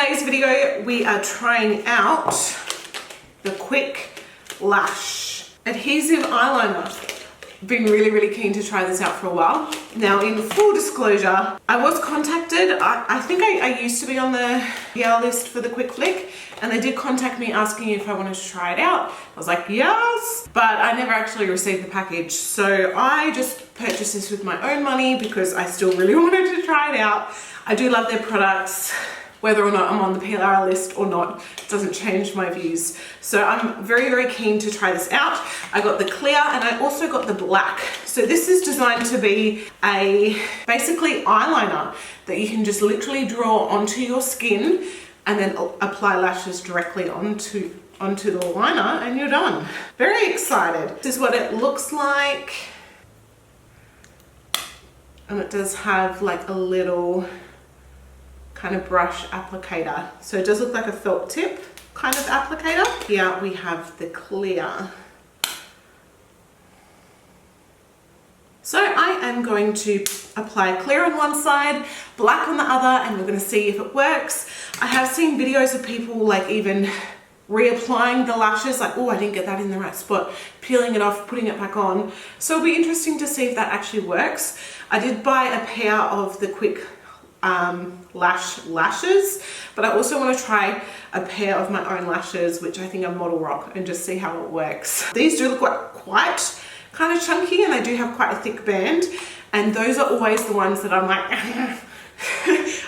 today's video, we are trying out the Quick Lash Adhesive Eyeliner. Been really keen to try this out for a while. Now, in full disclosure, I was contacted. I think I used to be on the PR list for the Quick Flick, and they did contact me asking if I wanted to try it out. I was like, yes, but I never actually received the package. So I just purchased this with my own money because I still really wanted to try it out. I do love their products. Whether or not I'm on the PR list or not, it doesn't change my views. So I'm very keen to try this out. I got the clear and I also got the black. So this is designed to be a basically eyeliner that you can just literally draw onto your skin and then apply lashes directly onto the liner and you're done. Very excited. This is what it looks like. And it does have like a little kind of brush applicator. So it does look like a felt tip kind of applicator. Here we have the clear. So I am going to apply clear on one side, black on the other, and we're going to see if it works. I have seen videos of people like even reapplying the lashes, like, oh, I didn't get that in the right spot, peeling it off, putting it back on. So it'll be interesting to see if that actually works. I did buy a pair of the Quick lashes, but I also want to try a pair of my own lashes, which I think are Model Rock, and just see how it works. These do look like quite kind of chunky, and they do have quite a thick band, and those are always the ones that I'm like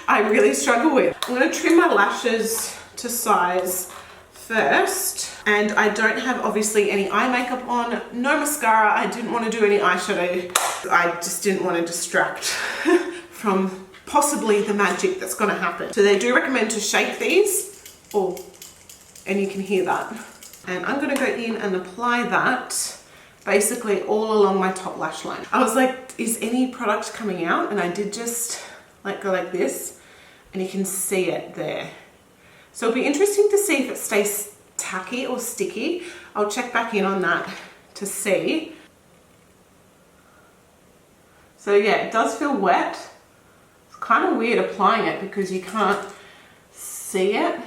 I really struggle with. I'm going to trim my lashes to size first, and I don't have obviously any eye makeup on, no mascara. I didn't want to do any eyeshadow. I just didn't want to distract from possibly the magic that's going to happen. So they do recommend to shake these. Oh, and you can hear that. And I'm going to go in and apply that basically all along my top lash line. I was like, is any product coming out? And I did just like go like this, and you can see it there. So it'll be interesting to see if it stays tacky or sticky. I'll check back in on that to see. So yeah, it does feel wet. Kind of weird applying it because you can't see it.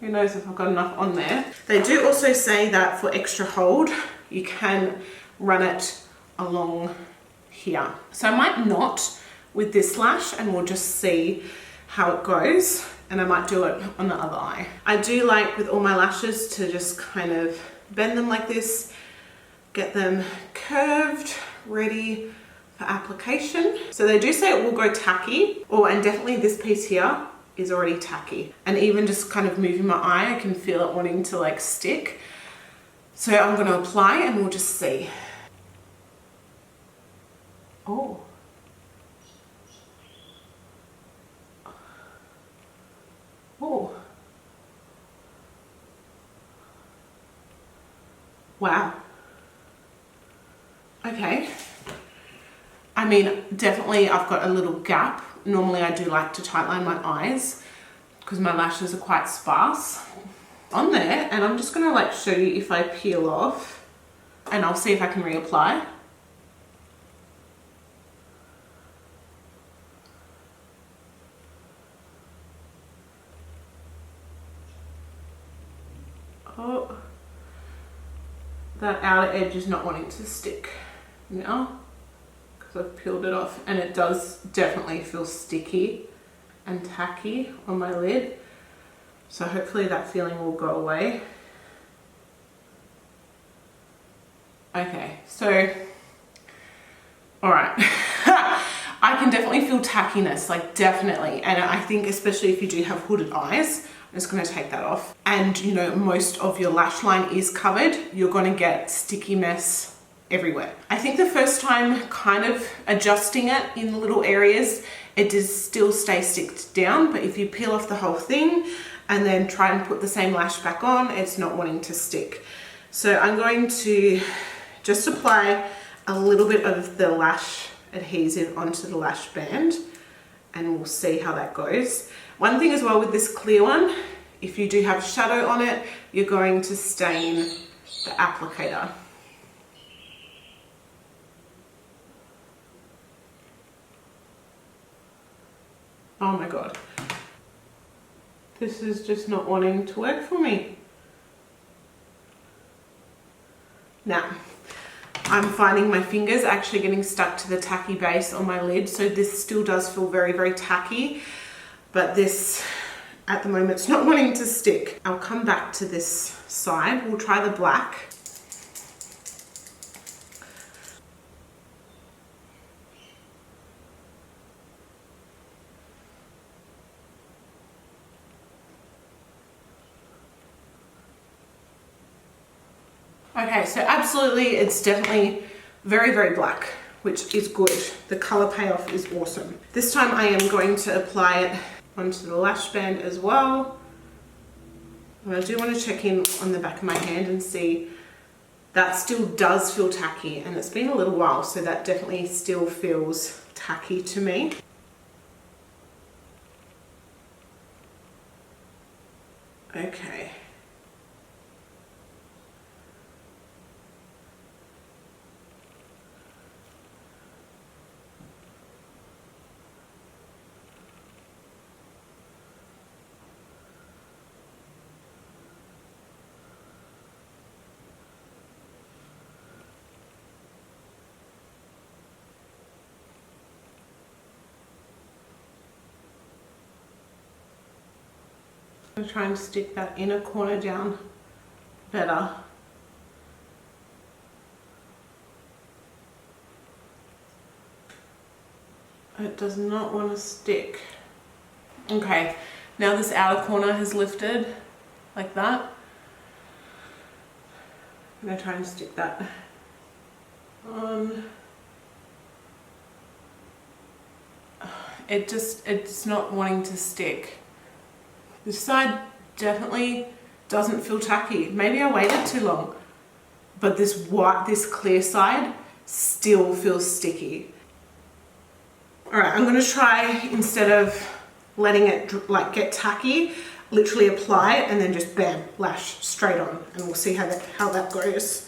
Who knows if I've got enough on there. They do also say that for extra hold, you can run it along here. So I might not with this lash, and we'll just see how it goes. And I might do it on the other eye. I do like with all my lashes to just kind of bend them like this, get them curved, ready for application. So they do say it will go tacky. Oh, and definitely this piece here is already tacky. And even just kind of moving my eye, I can feel it wanting to like stick. So I'm gonna apply and we'll just see. Oh. Oh. Wow. Okay, I mean, definitely I've got a little gap. Normally I do like to tightline my eyes because my lashes are quite sparse on there, and I'm just gonna like show you if I peel off, and I'll see if I can reapply. Oh, that outer edge is not wanting to stick now because I've peeled it off, and it does definitely feel sticky and tacky on my lid. So hopefully that feeling will go away. Okay, so all right. I can definitely feel tackiness, like definitely, and I think especially if you do have hooded eyes, I'm just going to take that off. And you know, most of your lash line is covered, you're going to get sticky mess everywhere. I think the first time kind of adjusting it in the little areas, it does still stay sticked down, but if you peel off the whole thing and then try and put the same lash back on, it's not wanting to stick. So I'm going to just apply a little bit of the lash adhesive onto the lash band, and we'll see how that goes. One thing as well with this clear one, if you do have shadow on it, you're going to stain the applicator. Oh my God. This is just not wanting to work for me. Now, I'm finding my fingers actually getting stuck to the tacky base on my lid. So this still does feel very, very tacky, but this at the moment it's not wanting to stick. I'll come back to this side. We'll try the black. Okay, so absolutely, it's definitely very, very black, which is good. The color payoff is awesome. This time I am going to apply it onto the lash band as well. And I do want to check in on the back of my hand and see that still does feel tacky, and it's been a little while, so that definitely still feels tacky to me. Okay. I'm going to try and stick that inner corner down better. It does not want to stick. Okay, now this outer corner has lifted like that. I'm going to try and stick that on. It's not wanting to stick. This side definitely doesn't feel tacky. Maybe I waited too long, but this clear side still feels sticky. All right, I'm gonna try, instead of letting it like get tacky, literally apply it and then just bam, lash straight on, and we'll see how that goes.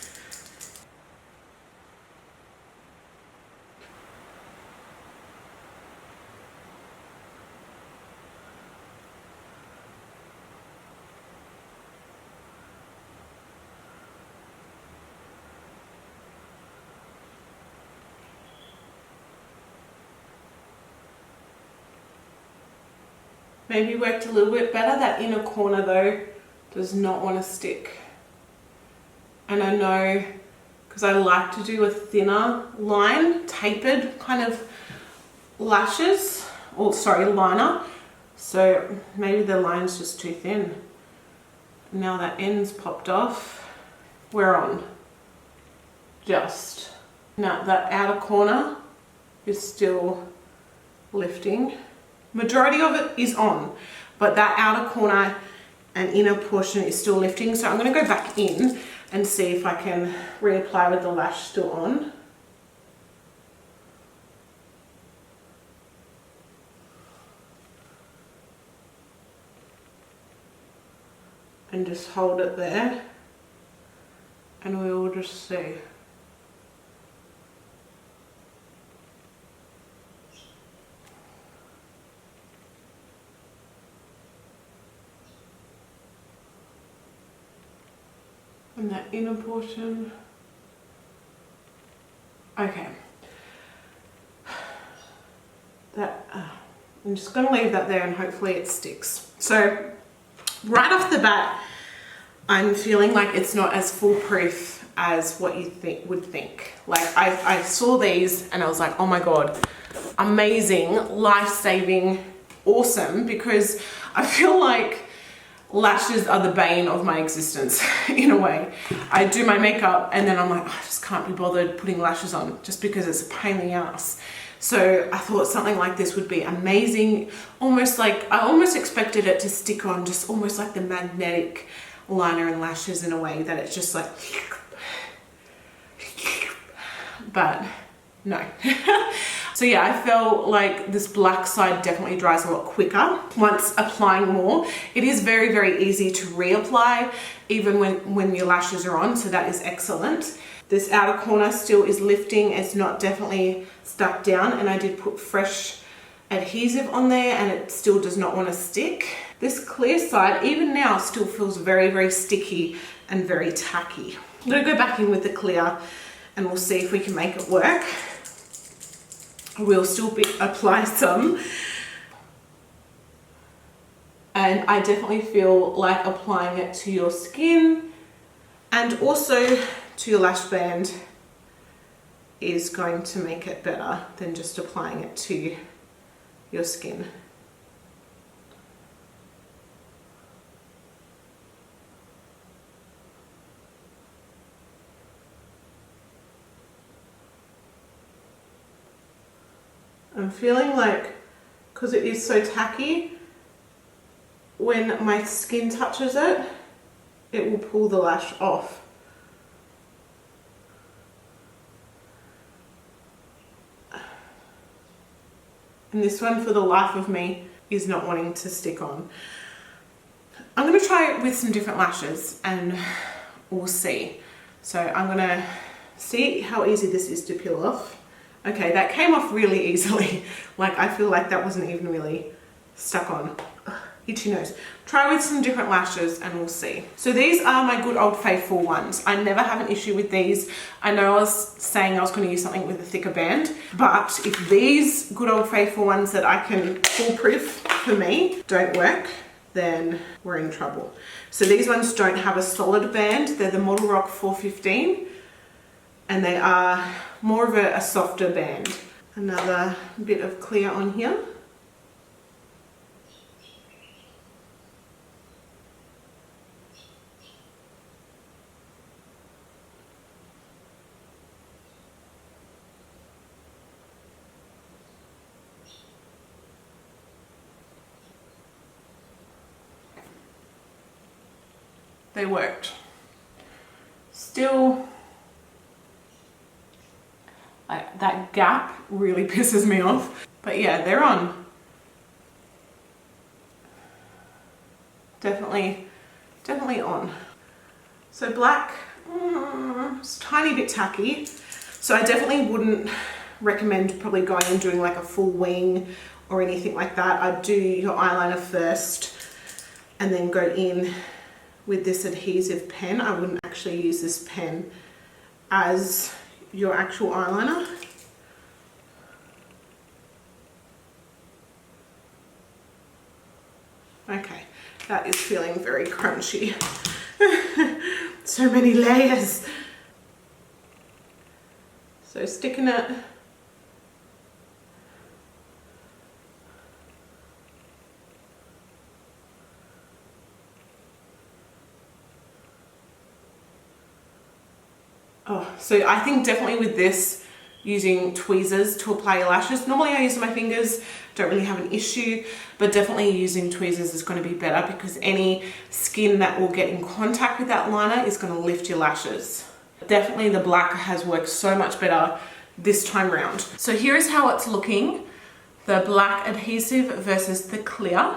Maybe worked a little bit better. That inner corner though does not want to stick. And I know, because I like to do a thinner line, tapered kind of lashes, or sorry, liner. So maybe the line's just too thin. Now that end's popped off, we're on. Just. Now that outer corner is still lifting. Majority of it is on, but that outer corner and inner portion is still lifting. So I'm going to go back in and see if I can reapply with the lash still on. And just hold it there, and we will just see. And that inner portion. Okay. I'm just going to leave that there and hopefully it sticks. So right off the bat, I'm feeling like it's not as foolproof as what you would think. Like I saw these and I was like, oh my God, amazing, life-saving, awesome, because I feel like lashes are the bane of my existence in a way. I do my makeup and then I'm like, oh, I just can't be bothered putting lashes on just because it's a pain in the ass. So I thought something like this would be amazing. Almost like, I almost expected it to stick on, just almost like the magnetic liner and lashes in a way that it's just like, but no. So yeah, I felt like this black side definitely dries a lot quicker once applying more. It is very, very easy to reapply even when your lashes are on, so that is excellent. This outer corner still is lifting, it's not definitely stuck down, and I did put fresh adhesive on there and it still does not want to stick. This clear side, even now, still feels very, very sticky and very tacky. I'm going to go back in with the clear and we'll see if we can make it work. We'll still apply some. And I definitely feel like applying it to your skin and also to your lash band is going to make it better than just applying it to your skin. I'm feeling like, because it is so tacky, when my skin touches it, it will pull the lash off. And this one, for the life of me, is not wanting to stick on. I'm going to try it with some different lashes and we'll see. So I'm going to see how easy this is to peel off. Okay, that came off really easily. Like, I feel like that wasn't even really stuck on. Ugh, itchy nose. Try with some different lashes and we'll see. So these are my good old faithful ones. I never have an issue with these. I know I was saying I was going to use something with a thicker band, but if these good old faithful ones that I can foolproof for me don't work, then we're in trouble. So these ones don't have a solid band. They're the Model Rock 415 and they are more of a softer band. Another bit of clear on here. They worked. Still, that gap really pisses me off. But yeah, they're on. Definitely on. So black, it's a tiny bit tacky. So I definitely wouldn't recommend probably going and doing like a full wing or anything like that. I'd do your eyeliner first and then go in with this adhesive pen. I wouldn't actually use this pen as your actual eyeliner. Okay, that is feeling very crunchy. So many layers. So sticking it. Oh, so I think definitely with this, using tweezers to apply your lashes. Normally I use my fingers, don't really have an issue, but definitely using tweezers is going to be better because any skin that will get in contact with that liner is going to lift your lashes. Definitely the black has worked so much better this time round. So here is how it's looking. The black adhesive versus the clear.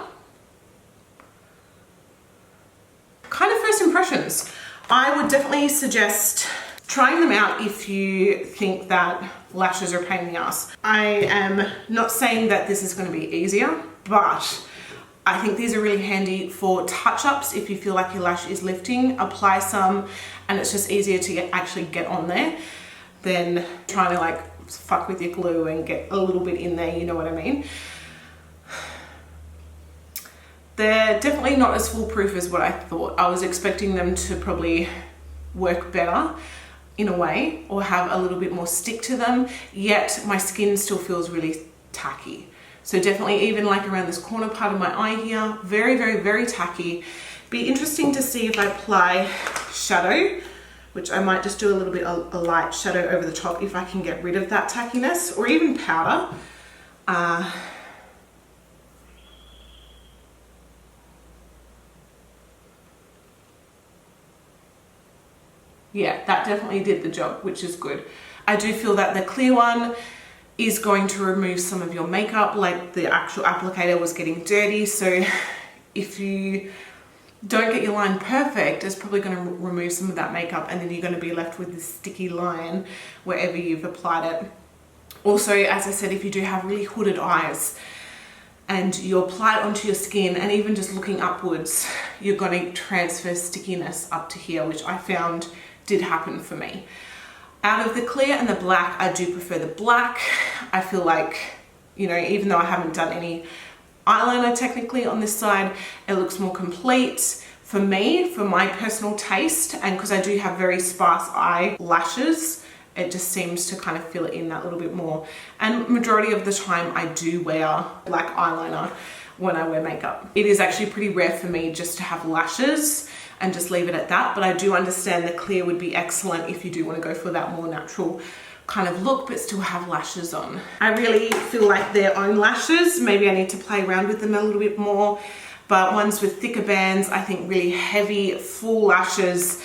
Kind of first impressions. I would definitely suggest trying them out if you think that lashes are a pain in the ass. I am not saying that this is going to be easier, but I think these are really handy for touch-ups. If you feel like your lash is lifting, apply some and it's just easier to actually get on there than trying to like fuck with your glue and get a little bit in there, you know what I mean? They're definitely not as foolproof as what I thought. I was expecting them to probably work better in a way or have a little bit more stick to them, yet my skin still feels really tacky. So definitely even like around this corner part of my eye here, very, very, very tacky. Be interesting to see if I apply shadow, which I might just do a little bit of a light shadow over the top if I can get rid of that tackiness, or even powder. Yeah, that definitely did the job, which is good. I do feel that the clear one is going to remove some of your makeup, like the actual applicator was getting dirty. So if you don't get your line perfect, it's probably going to remove some of that makeup and then you're going to be left with this sticky line wherever you've applied it. Also, as I said, if you do have really hooded eyes, and you apply it onto your skin, and even just looking upwards, you're going to transfer stickiness up to here, which I found did happen for me. Out of the clear and the black, I do prefer the black. I feel like, you know, even though I haven't done any eyeliner technically on this side, it looks more complete for me, for my personal taste, and because I do have very sparse eyelashes, it just seems to kind of fill it in that little bit more. And majority of the time I do wear black eyeliner when I wear makeup. It is actually pretty rare for me just to have lashes and just leave it at that, but I do understand the clear would be excellent if you do want to go for that more natural kind of look but still have lashes on. I really feel like their own lashes, maybe I need to play around with them a little bit more, but ones with thicker bands, I think really heavy full lashes,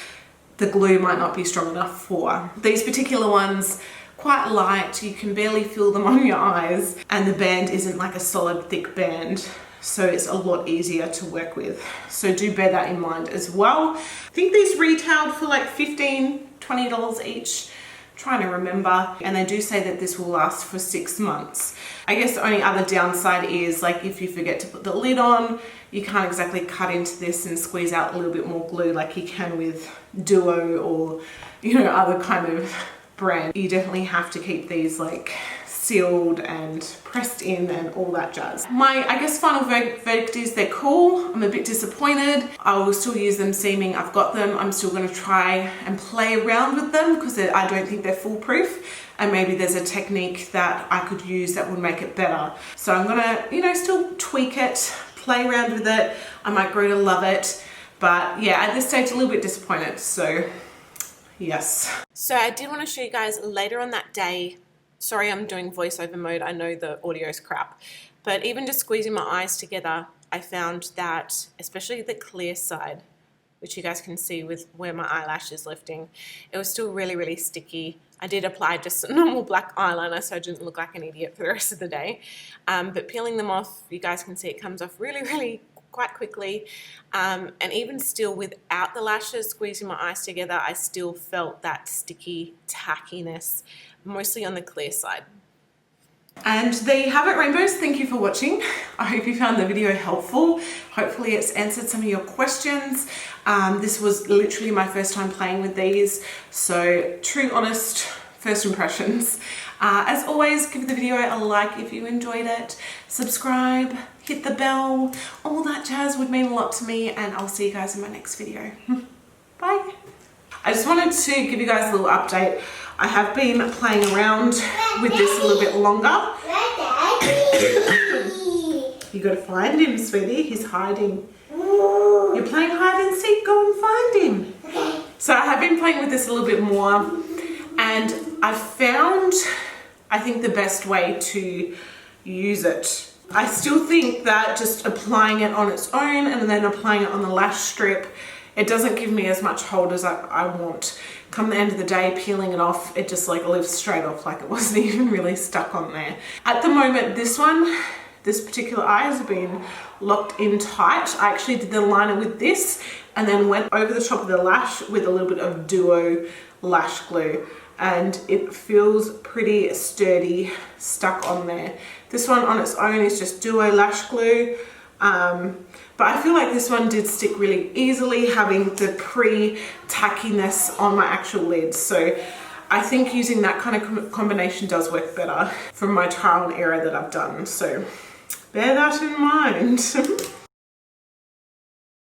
the glue might not be strong enough for. These particular ones, quite light, you can barely feel them on your eyes, and the band isn't like a solid thick band, so it's a lot easier to work with. So do bear that in mind as well. I think these retailed for like $15, $20 each. Trying to remember, and they do say that this will last for 6 months. I guess the only other downside is like if you forget to put the lid on, you can't exactly cut into this and squeeze out a little bit more glue like you can with Duo or, you know, other kind of brand. You definitely have to keep these like sealed and pressed in and all that jazz. My, I guess, final verdict is they're cool. I'm a bit disappointed. I will still use them seeming I've got them. I'm still going to try and play around with them because I don't think they're foolproof, and maybe there's a technique that I could use that would make it better. So I'm gonna, you know, still tweak it, play around with it. I might grow to love it, but yeah, at this stage a little bit disappointed, so yes. So I did want to show you guys later on that day. Sorry, I'm doing voiceover mode. I know the audio is crap, but even just squeezing my eyes together, I found that, especially the clear side, which you guys can see with where my eyelash is lifting, it was still really, really sticky. I did apply just a normal black eyeliner so I didn't look like an idiot for the rest of the day. But peeling them off, you guys can see it comes off really, really quite quickly. And even still without the lashes, squeezing my eyes together, I still felt that sticky tackiness, mostly on the clear side. And there you have it, rainbows. Thank you for watching. I hope you found the video helpful. Hopefully it's answered some of your questions. This was literally my first time playing with these, so true, honest first impressions. As always, give the video a like if you enjoyed it. Subscribe, hit the bell, all that jazz would mean a lot to me, and I'll see you guys in my next video. Bye. I just wanted to give you guys a little update. I have been playing around with this a little bit longer. You gotta find him, sweetie. He's hiding. You're playing hide and seek. Go and find him. Okay. So I have been playing with this a little bit more, and I've found, I think, the best way to use it. I still think that just applying it on its own and then applying it on the lash strip, it doesn't give me as much hold as I want. Come the end of the day, peeling it off, it just like lifts straight off, like it wasn't even really stuck on there. At the moment, this particular eye has been locked in tight. I actually did the liner with this and then went over the top of the lash with a little bit of Duo lash glue, and it feels pretty sturdy stuck on there. This one on its own is just Duo lash glue. But I feel like this one did stick really easily, having the pre-tackiness on my actual lids. So I think using that kind of combination does work better from my trial and error that I've done. So bear that in mind.